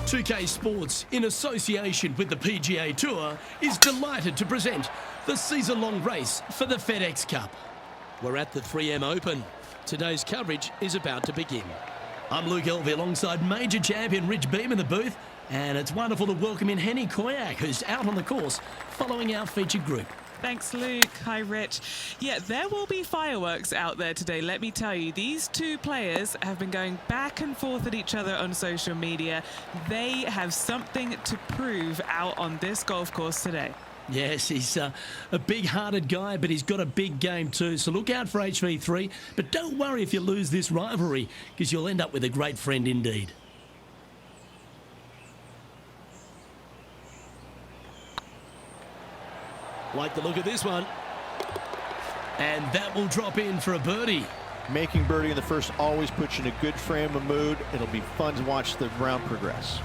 2K Sports, in association with the PGA Tour, is delighted to present the season-long race for the FedEx Cup. We're at the 3M Open. Today's coverage is about to begin. I'm Luke Elvey alongside major champion Rich Beam in the booth, and it's wonderful to welcome in Henny Koyak, who's out on the course following our featured group. Thanks, Luke. Hi, Rich. Yeah, there will be fireworks out there today, let me tell you. These two players have been going back and forth at each other on social media. They have something to prove out on this golf course today. Yes, he's a big-hearted guy, but he's got a big game too. So look out for HV3, but don't worry if you lose this rivalry, because you'll end up with a great friend indeed. Like the look of this one. And that will drop in for a birdie. Making birdie in the first always puts you in a good frame of mood. It'll be fun to watch the round progress.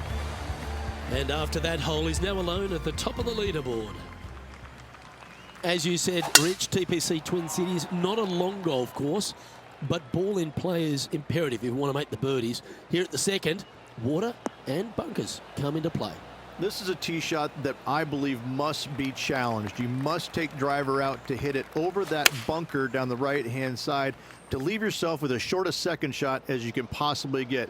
And after that hole, he's now alone at the top of the leaderboard. As you said, Rich, TPC Twin Cities, not a long golf course, but ball in play is imperative if you want to make the birdies. Here at the second, water and bunkers come into play. This is a tee shot that I believe must be challenged. You must take driver out to hit it over that bunker down the right-hand side to leave yourself with as short a second shot as you can possibly get.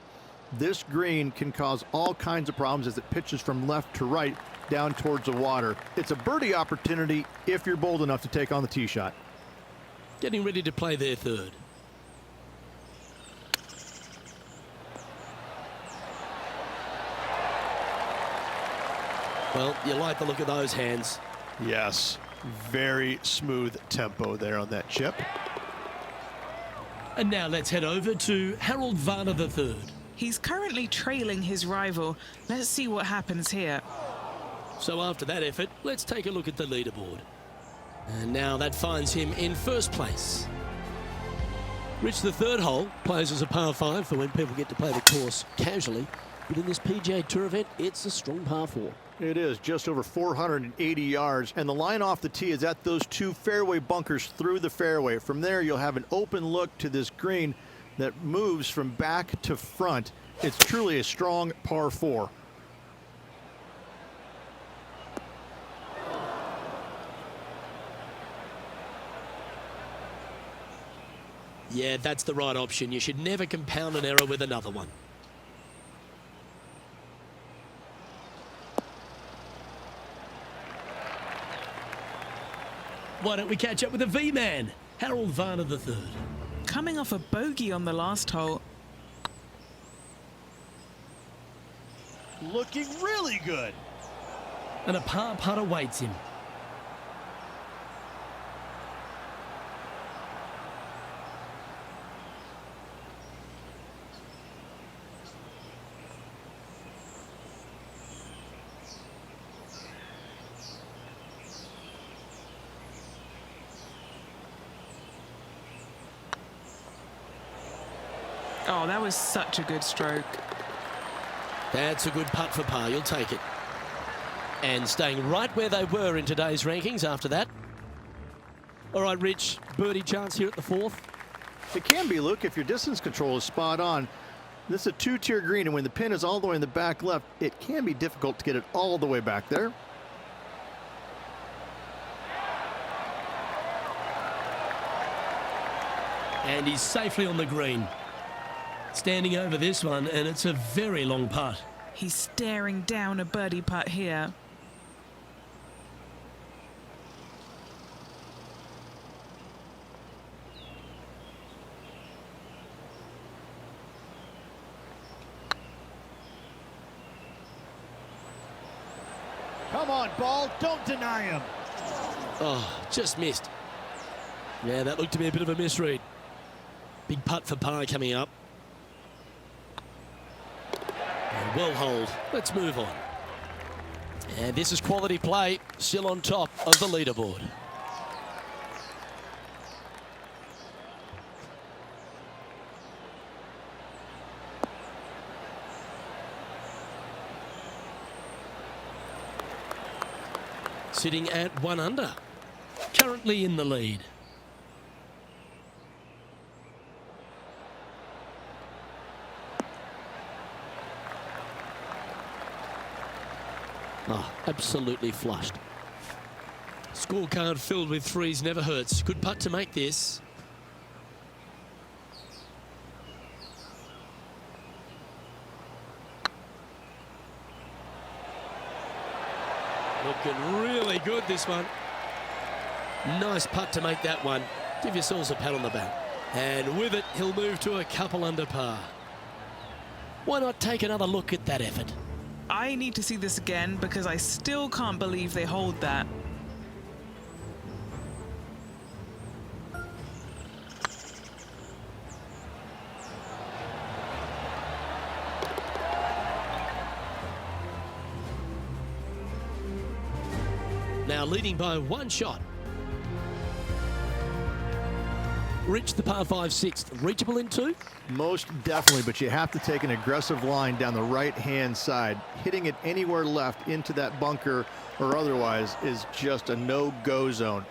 This green can cause all kinds of problems as it pitches from left to right down towards the water. It's a birdie opportunity if you're bold enough to take on the tee shot. Getting ready to play their third. Well, you like the look of those hands. Yes, very smooth tempo there on that chip. And now let's head over to Harold Varner III. He's currently trailing his rival. Let's see what happens here. So after that effort, let's take a look at the leaderboard. And now that finds him in first place. Rich, the third hole plays as a par 5 for when people get to play the course casually. But in this PGA Tour event, it's a strong par 4. It is just over 480 yards, and the line off the tee is at those two fairway bunkers through the fairway. From there, you'll have an open look to this green that moves from back to front. It's truly a strong par 4. Yeah, that's the right option. You should never compound an error with another one. Why don't we catch up with the V-Man, Harold Varner III. Coming off a bogey on the last hole. Looking really good. And a par putt awaits him. Oh, that was such a good stroke. That's a good putt for par. You'll take it. And staying right where they were in today's rankings after that. All right, Rich, birdie chance here at the fourth. It can be, Luke, if your distance control is spot on. This is a two-tier green, and when the pin is all the way in the back left, it can be difficult to get it all the way back there. And he's safely on the green. Standing over this one, and it's a very long putt. He's staring down a birdie putt here. Come on, ball, don't deny him. Oh, just missed. Yeah, that looked to be a bit of a misread. Big putt for par coming up. And well holed. Let's move on. And this is quality play, still on top of the leaderboard. Sitting at 1 under. Currently in the lead. Oh, absolutely flushed. Scorecard filled with threes never hurts. Good putt to make this. Looking really good, this one. Nice putt to make that one. Give yourselves a pat on the back. And with it, he'll move to a couple under par. Why not take another look at that effort? I need to see this again because I still can't believe they hold that. Now leading by one shot. Rich, the par 5 sixth, reachable in 2? Most definitely, but you have to take an aggressive line down the right-hand side. Hitting it anywhere left into that bunker or otherwise is just a no-go zone.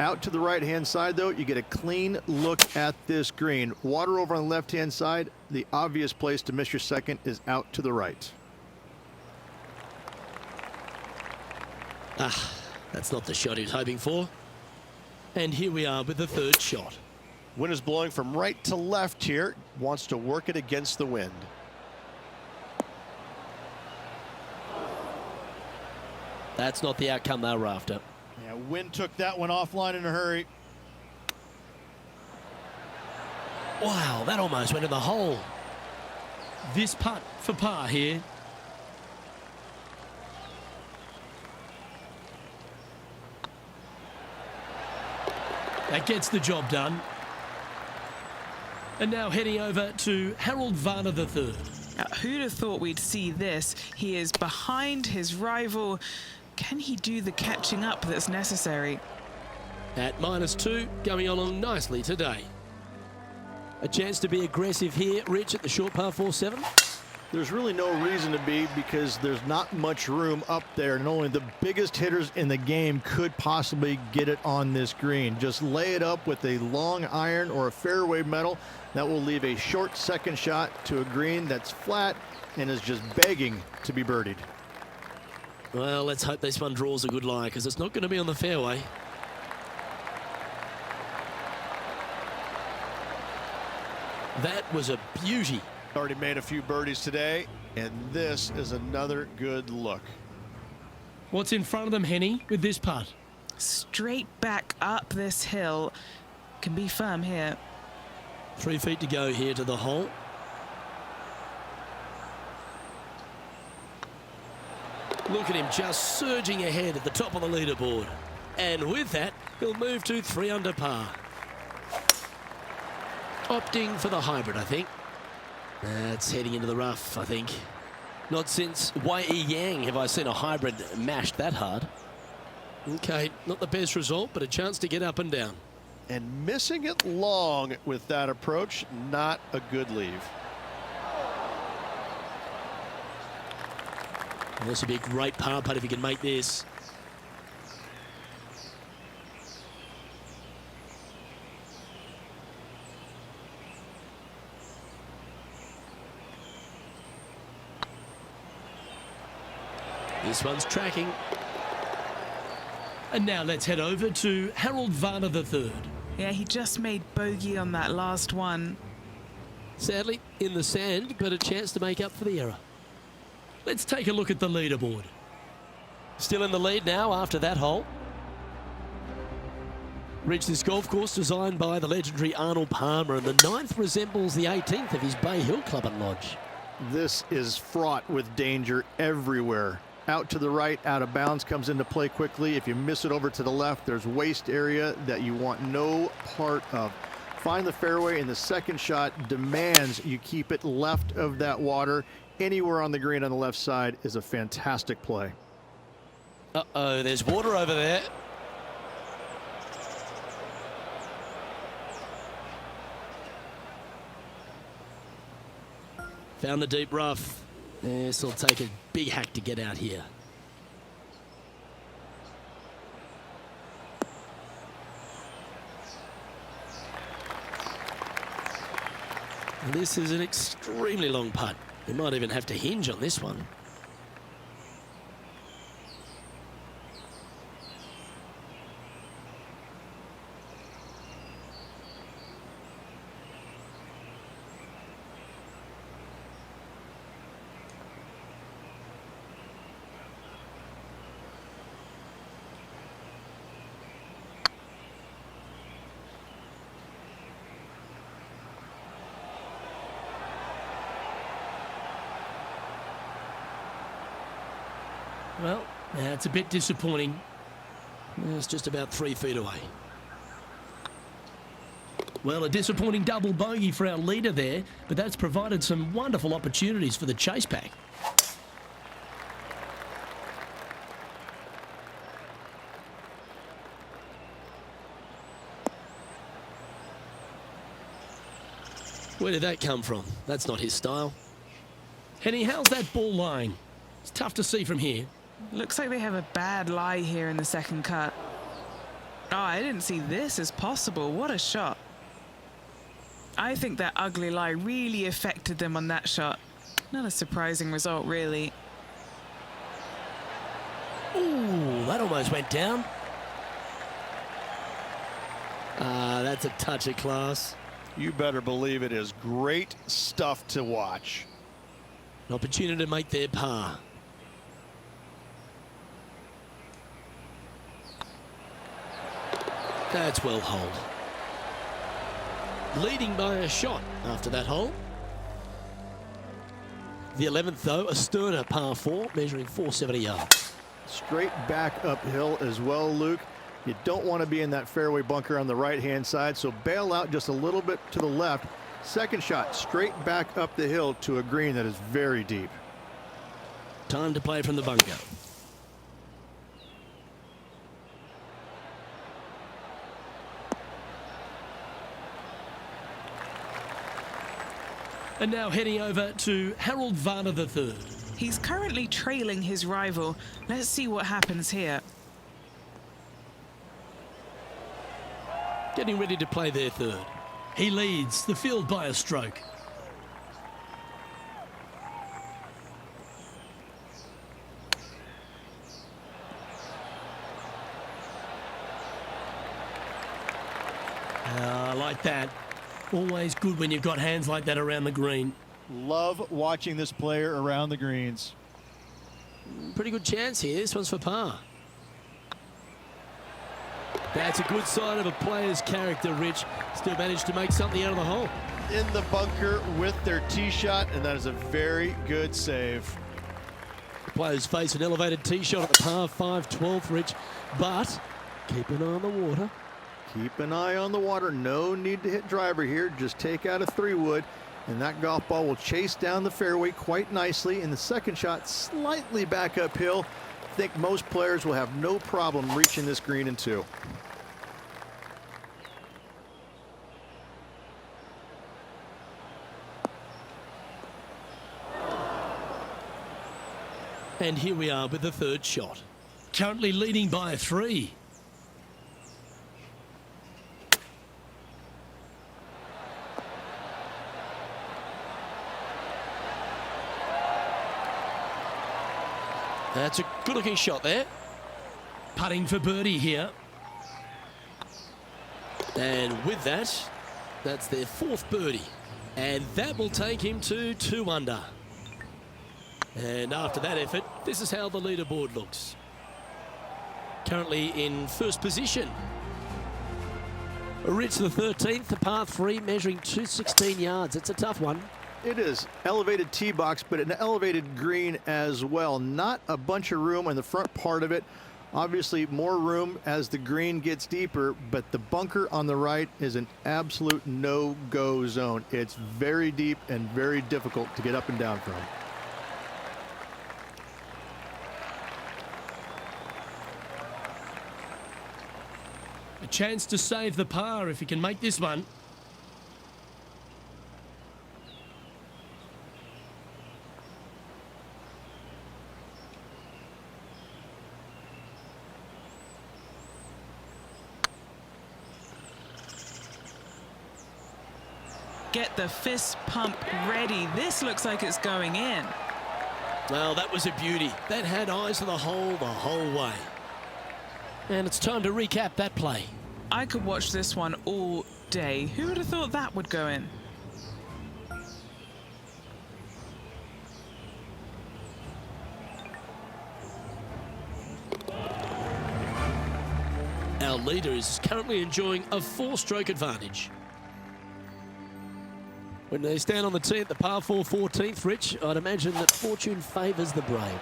Out to the right-hand side, though, you get a clean look at this green. Water over on the left-hand side. The obvious place to miss your second is out to the right. Ah, that's not the shot he was hoping for. And here we are with the third shot. Wind is blowing from right to left here. Wants to work it against the wind. That's not the outcome they were after. Yeah, wind took that one offline in a hurry. Wow, that almost went in the hole. This putt for par here. That gets the job done. And now heading over to Harold Varner III. Now, who'd have thought we'd see this? He is behind his rival. Can he do the catching up that's necessary? At -2, going along nicely today. A chance to be aggressive here, Rich, at the short par 4-7. There's really no reason to be because there's not much room up there, and only the biggest hitters in the game could possibly get it on this green. Just lay it up with a long iron or a fairway metal. That will leave a short second shot to a green that's flat and is just begging to be birdied. Well, let's hope this one draws a good lie because it's not going to be on the fairway. That was a beauty. Already made a few birdies today, and this is another good look. What's in front of them, Henny, with this putt? Straight back up this hill. Can be firm here. 3 feet to go here to the hole. Look at him just surging ahead at the top of the leaderboard. And with that, he'll move to 3 under par. Opting for the hybrid, I think. That's heading into the rough, I think. Not since Wei Yang have I seen a hybrid mashed that hard. Okay, not the best result, but a chance to get up and down. And missing it long with that approach, not a good leave. Well, this would be a great par putt if he can make this. This one's tracking. And now let's head over to Harold Varner III. Yeah, he just made bogey on that last one. Sadly, in the sand, but a chance to make up for the error. Let's take a look at the leaderboard. Still in the lead now after that hole. Reached this golf course designed by the legendary Arnold Palmer, and the 9th resembles the 18th of his Bay Hill Club and Lodge. This is fraught with danger everywhere. Out to the right, out of bounds comes into play quickly. If you miss it over to the left, there's waste area that you want no part of. Find the fairway, and the second shot demands you keep it left of that water. Anywhere on the green on the left side is a fantastic play. Uh-oh, there's water over there. Found the deep rough. This will take a big hack to get out here. And this is an extremely long putt. You might even have to hinge on this one. Well, that's a bit disappointing. It's just about 3 feet away. Well, a disappointing double bogey for our leader there, but that's provided some wonderful opportunities for the chase pack. Where did that come from? That's not his style. Henny, how's that ball lying? It's tough to see from here. Looks like they have a bad lie here in the second cut. Oh, I didn't see this as possible. What a shot. I think that ugly lie really affected them on that shot. Not a surprising result, really. Ooh, that almost went down. That's a touch of class. You better believe it is great stuff to watch. An opportunity to make their par. That's well holed. Leading by a shot after that hole. The 11th, though, a sterner par 4, measuring 470 yards. Straight back uphill as well, Luke. You don't want to be in that fairway bunker on the right-hand side, so bail out just a little bit to the left. Second shot, straight back up the hill to a green that is very deep. Time to play from the bunker. And now heading over to Harold Varner III. He's currently trailing his rival. Let's see what happens here. Getting ready to play their third. He leads the field by a stroke. I like that. Always good when you've got hands like that around the green. Love watching this player around the greens. Pretty good chance here. This one's for par. That's a good sign of a player's character, Rich. Still managed to make something out of the hole. In the bunker with their tee shot, and that is a very good save. The players face an elevated tee shot at the par 5 12th, Rich, but keep an eye on the water. Keep an eye on the water. No need to hit driver here. Just take out a 3-wood, and that golf ball will chase down the fairway quite nicely. And the second shot slightly back uphill. I think most players will have no problem reaching this green in 2. And here we are with the third shot. Currently leading by 3. That's a good-looking shot there. Putting for birdie here. And with that, that's their 4th birdie. And that will take him to 2 under. And after that effort, this is how the leaderboard looks. Currently in first position. Rich the 13th, the par 3, measuring 216 yards. It's a tough one. It is elevated tee box, but an elevated green as well. Not a bunch of room on the front part of it. Obviously more room as the green gets deeper, but the bunker on the right is an absolute no-go zone. It's very deep and very difficult to get up and down from. A chance to save the par if he can make this one. Get the fist pump ready. This looks like it's going in. Well, that was a beauty. That had eyes on the whole way. And it's time to recap that play. I could watch this one all day. Who would have thought that would go in? Our leader is currently enjoying a 4-stroke advantage. When they stand on the tee at the par 4 14th, Rich, I'd imagine that fortune favours the brave.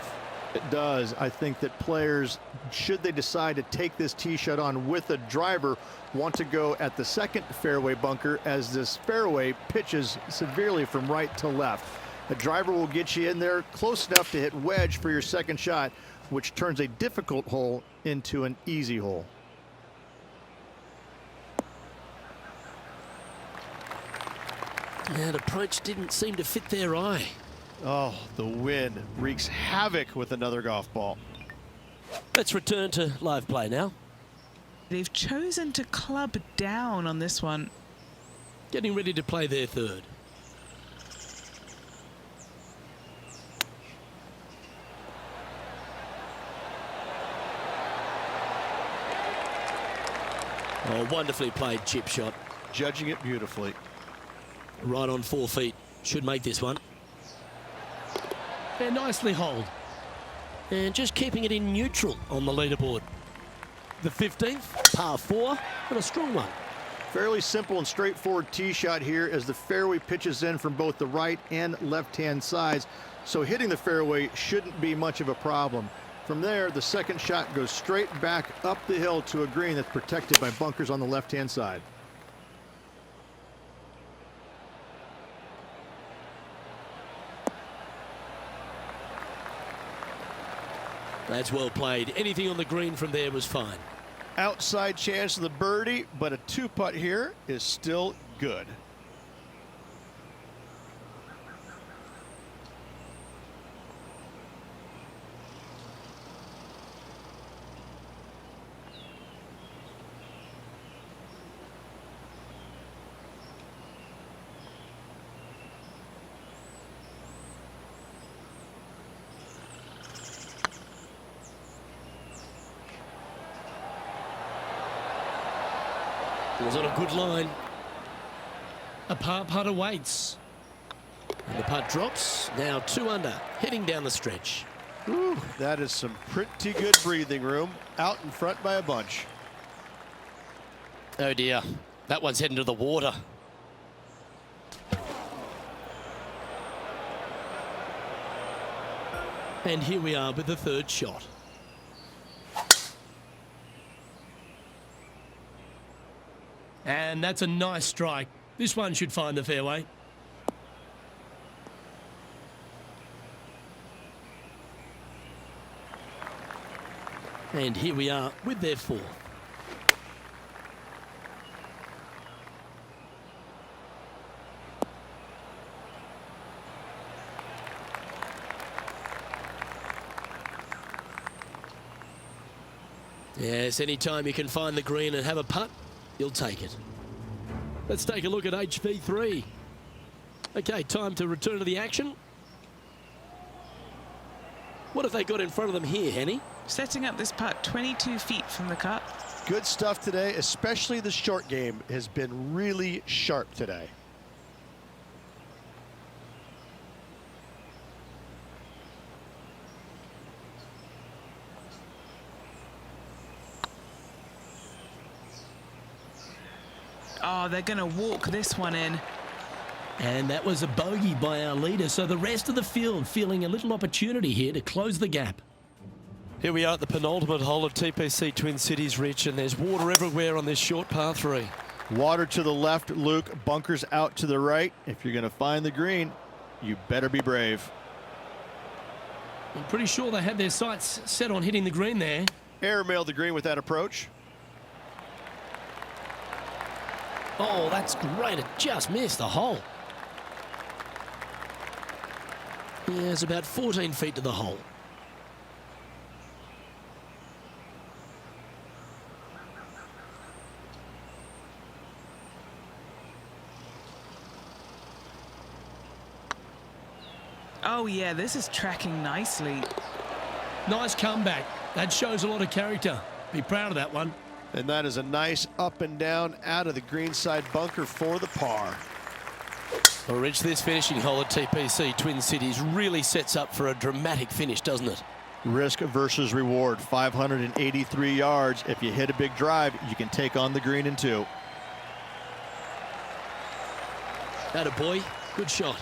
It does. I think that players, should they decide to take this tee shot on with a driver, want to go at the second fairway bunker, as this fairway pitches severely from right to left. The driver will get you in there close enough to hit wedge for your second shot, which turns a difficult hole into an easy hole. That approach didn't seem to fit their eye. Oh, the wind wreaks havoc with another golf ball. Let's return to live play now. They've chosen to club down on this one. Getting ready to play their third. Oh, wonderfully played chip shot. Judging it beautifully. Right on 4 feet. Should make this one. And nicely holed. And just keeping it in neutral on the leaderboard. The 15th, par 4, and a strong one. Fairly simple and straightforward tee shot here, as the fairway pitches in from both the right and left-hand sides. So hitting the fairway shouldn't be much of a problem. From there, the second shot goes straight back up the hill to a green that's protected by bunkers on the left-hand side. That's well played. Anything on the green from there was fine. Outside chance of the birdie, but a 2-putt here is still good. It was on a good line. A par putt awaits. And the putt drops. Now 2 under, heading down the stretch. Whew, that is some pretty good breathing room. Out in front by a bunch. Oh dear, that one's heading to the water. And here we are with the third shot. And that's a nice strike. This one should find the fairway. And here we are with their fourth. Yes, anytime you can find the green and have a putt, you'll take it. Let's take a look at HV3. Okay, time to return to the action. What have they got in front of them here, Henny? Setting up this putt 22 feet from the cup. Good stuff today, especially the short game has been really sharp today. Oh, they're going to walk this one in. And that was a bogey by our leader, so the rest of the field feeling a little opportunity here to close the gap. Here we are at the penultimate hole of TPC Twin Cities Rich, and there's water everywhere on this short par 3. Water to the left, Luke. Bunkers out to the right. If you're going to find the green, you better be brave. I'm pretty sure they had their sights set on hitting the green there. Airmailed the green with that approach. Oh, that's great. It just missed the hole. Yeah, it's about 14 feet to the hole. Oh, yeah, this is tracking nicely. Nice comeback. That shows a lot of character. Be proud of that one. And that is a nice up and down out of the greenside bunker for the par. Well, Rich, this finishing hole at TPC Twin Cities really sets up for a dramatic finish, doesn't it? Risk versus reward. 583 yards. If you hit a big drive, you can take on the green in 2. Attaboy, good shot.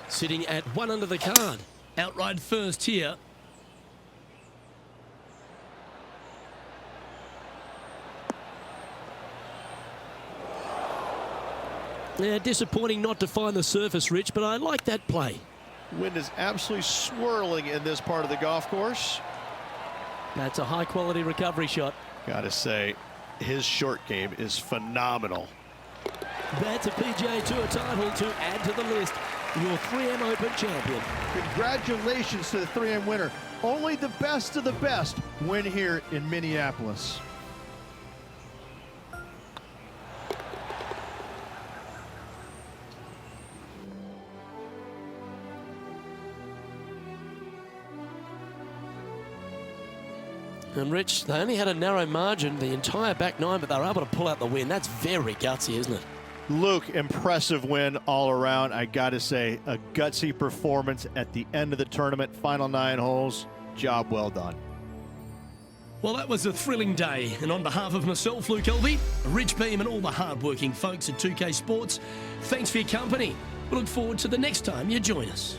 Sitting at 1 under the card. Outright first here Yeah, disappointing not to find the surface, Rich, but I like that play. Wind is absolutely swirling in this part of the golf course. That's a high-quality recovery shot. Gotta say, his short game is phenomenal. That's a PGA Tour title to add to the list. Your 3M Open champion. Congratulations to the 3M winner. Only the best of the best win here in Minneapolis. And Rich, they only had a narrow margin the entire back nine, but they were able to pull out the win. That's very gutsy, isn't it? Luke, impressive win all around. I got to say, a gutsy performance at the end of the tournament. Final 9 holes. Job well done. Well, that was a thrilling day. And on behalf of myself, Luke Elvey, Rich Beam, and all the hard-working folks at 2K Sports, thanks for your company. We look forward to the next time you join us.